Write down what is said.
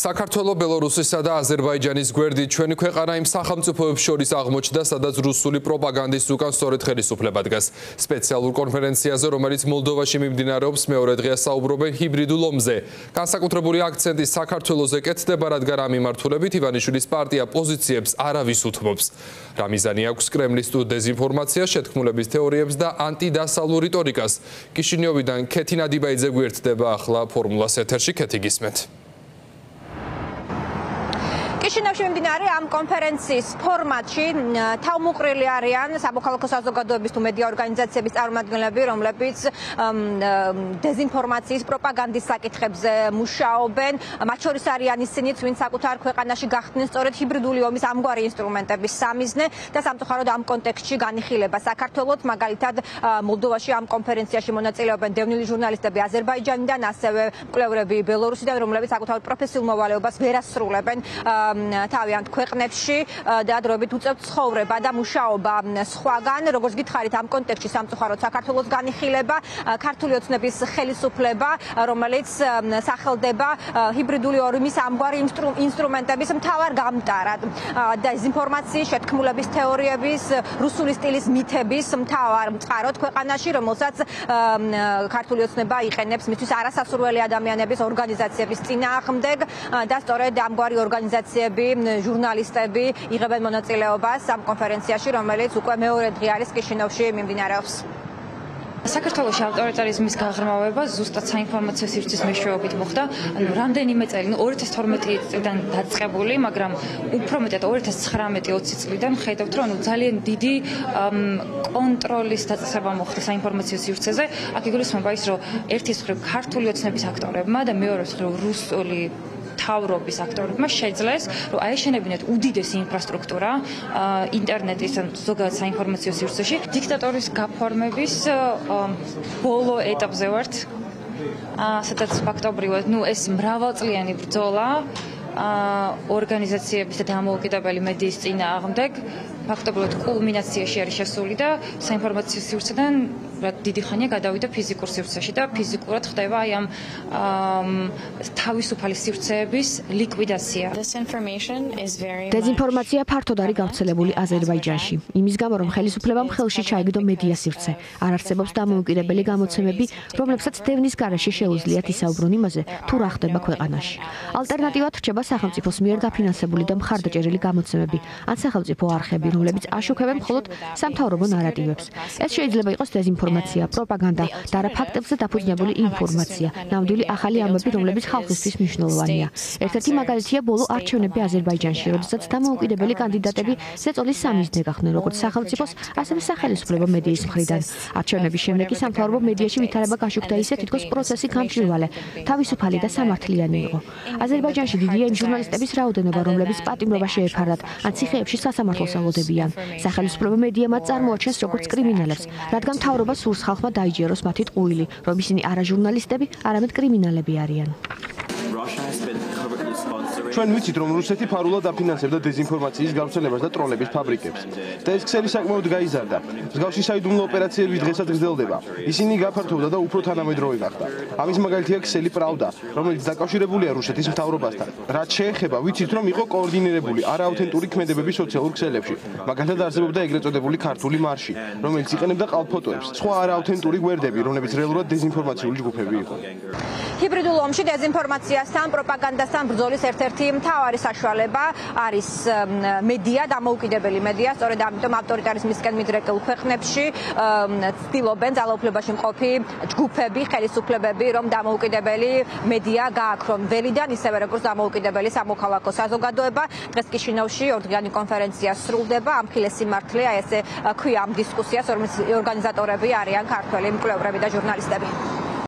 საქართველოს, ბელორუსისა და აზერბაიჯანის გვერდით ჩვენი ქვეყანა იმ სახელმწიფოებს შორის აღმოჩნდა, სადაც რუსული პროპაგანდის უკან სწორედ ხელისუფლება დგას. სპეციალურ კონფერენციაზე, რომელიც მოლდოვაში მიმდინარეობს, მეორე დღეა საუბრობენ ჰიბრიდულ ომზე. განსაკუთრებული აქცენტი საქართველოზე კეთდება, რადგან ამ მიმართულებით ივანიშვილის პარტია პოზიციებს არავის უთმობს. რა მიზანი აქვს კრემლის თუ დეზინფორმაციას, შეთქმულების თეორიებს და ანტიდასალურ რიტორიკას. კიშინიოვიდან ქეთი ნადიბაიძე გვერდდება ახლა ფორმულას ეთერში. ქეთი გისმენთ. კიშინევში მიმდინარე ამ კონფერენციის ფორმატში თავმოყრილი არიან სამოქალაქო საზოგადოების თუ მედია ორგანიზაციების წარმომადგენლები, რომლებიც დეზინფორმაციის პროპაგანდის საკითხებზე მუშაობენ. მათ შორის არიან ისინიც, ვინც საკუთარ ქვეყანაში გახდნენ სწორედ ჰიბრიდული ომის ამგვარი ინსტრუმენტების სამიზნე და სამწუხაროდ ამ კონტექსტში განიხილება საქართველოს, მაგალითად მოლდოვაში ამ კონფერენციაში მონაწილეობენ დევნილი ჟურნალისტები აზერბაიჯანიდან, ასევე მკვლევრები ბელორუსიდან, რომლებიც საკუთარ პროფესიულ მოვალეობას ვერ ასრულებენ თავიანთ ქვეყნებში და დროებით უწევთ ცხოვრება და მუშაობა სხვაგან. როგორც გითხარით, ამ კონტექსტში სამწუხაროდ საქართველოს განიხილება ქართული ოცნების ხელისუფლება, რომელიც სახელდება ჰიბრიდული ომის ამგვარი ინსტრუმენტების მთავარ გამტარად. დეზინფორმაციის, შეთქმულების თეორიების, რუსული სტილის მითების მთავარ მწყაროდ ქვეყანაში, რომელსაც ქართული ოცნება იყენებს მისთვის არასასურველი ადამიანების ორგანიზაციების წინააღმდეგ და სწორედ ამგვარი ორგანიზაციები ჟურნალისტები იღებენ მონაწილეობას ამ კონფერენციაში, რომელიც უკვე მეორე დღე არის კიშინევში მიმდინარეობს. საქართველოში ავტორიტარიზმის გაღრმავება ზუსტად საინფორმაციო სივრცის მეშვეობით მოხდა. რამდენიმე წელი, 2012 წლიდან დაწყებული, მაგრამ უფრო მეტად 2019-20 წლიდან ხედავთ, რომ ძალიან დიდი კონტროლის დაწესება მოხდა საინფორმაციო სივრცეზე. აქ იგულისხმება ის, რომ ერთის მხრივ ქართული ოცნების აქტორებმა და მეორე მხრივ რუსული თავრობის აქტორებმა შეძლეს, რომ აეშენებინათ უდიდესი ინფრასტრუქტურა ინტერნეტის ზოგადად საინფორმაციო სივრცეში. დიქტატორის გაფორმების ბოლო ეტაპზე ვართ, სადაც ფაქტობრივად ეს მრავალწლიანი ბრძოლა ორგანიზაციების და დამოუკიდებელი მედიის წინააღმდეგ ფაქტობრივად კულმინაციაში არის შესული და საინფორმაციო სივრცედან დიდი ხანია გადავიდა ფიზიკურ სივრცეში და ფიზიკურად ხდება აი ამ თავისუფალი სივრცეების ლიკვიდაცია. დეზინფორმაცია ფართოდ არის გავრცელებული აზერბაიჯანში. იმის გამო, რომ ხელისუფლებამ ხელში ჩაიგდო მედია სივრცე. არ არსებობს დამოუკიდებელი გამოცემები, რომლებსაც დევნის გარეშე შეუძლიათ ისაუბრონ იმაზე, თუ რა ხდება ქვეყანაში. ალტერნატივად რჩება სახელმწიფოს მიერ დაფინანსებული და მხარდაჭერილი გამოცემები, ან სახელმწიფო არხები, რომლებიც აშუქებენ მხოლოდ სამთავრობო ნარატივებს. ეს შეიძლება იყოს დეზინფორმაცია, პროპაგანდა და არა ფაქტებზე დაფუძნებული ინფორმაცია, ნამდვილი ახალი ამბები, რომლებიც ხალხისთვის მნიშვნელოვანია. ერთ-ერთი მაგალითია ბოლო არჩევნები აზერბაიჯანში, როდესაც დამოუკიდებელი კანდიდატები ზეწოლის სამიზნე გახდნენ, როგორც სახელმწიფოს, ასევე სახელმწიფო მედიის მხრიდან. არჩევნების შემდეგ კი სამთავრობო მედიაში ვითარება გაშუქდა ისე, თითქოს პროცესი გამჭვირვალე, თავისუფალი და სამართლიანი იყო. აზერბაიჯანში დიდია იმ ჟურნალისტების რაოდენობა, რომლებიც პატიმრობა შეეფარდათ, ან ციხეებში სასამართლოს ელოდებიან. სახელმწიფო მედია მათ წარმოაჩენს როგორც კრიმინალებს, რადგან მთავრობა სურს ხალხმა დაიჯეროს მათი ტყუილი, რომ ისინი არა ჟურნალისტები, არამედ კრიმინალები არიან. ჩვენ ვიცით, რომ რუსეთი ფარულად აფინანსებდა დეზინფორმაციის გავრცელებას და ტროლების ფაბრიკებს. და ეს ქსელი საკმაოდ გაიზარდა. მსგავსი საიდუმლო ოპერაციები დღესაც გრძელდება. ისინი გაფართოვდა და უფრო თანამედროვე გახდა. ამის მაგალითია ქსელი პრავდა, რომელიც დაკავშირებულია რუსეთის მთავრობასთან. რაც შეეხება, ვიცით, რომ იყო კოორდინირებული არაავთენტური ქმედებები სოციალურ ქსელებში. მაგალითად არსებობდა ეგრეთ წოდებული ქართული მარში, რომელიც იყენებდა ყალფოტოებს. სხვა არაავთენტური გვერდები, რომლებიც რეალურად დეზინფორმაციული ჯგუფები იყო. ჰიბრიდულ ომში დეზინფორმაციასთან, პროპაგანდასთან ბრძოლის ერთ-ერთი მთავარი საშუალება არის მედია, დამოუკიდებელი მედია. სწორედ ამიტომ ავტორიტარიზმისკენ მიდრეკილ ქვეყნებში ცდილობენ ძალაუფლებაში მყოფი ჯგუფები, ხელისუფლებები, რომ დამოუკიდებელი მედია გააქრონ ველიდან, ისევე როგორც დამოუკიდებელი სამოქალაქო საზოგადოება. დღეს კიშინევში ორდღიანი კონფერენცია სრულდება. ამხილე სიმართლეა, ესე ქვია ამ დისკუსიას, რომლის ორგანიზატორები არიან ქართველი მკვლევრები და ჟურნალისტები.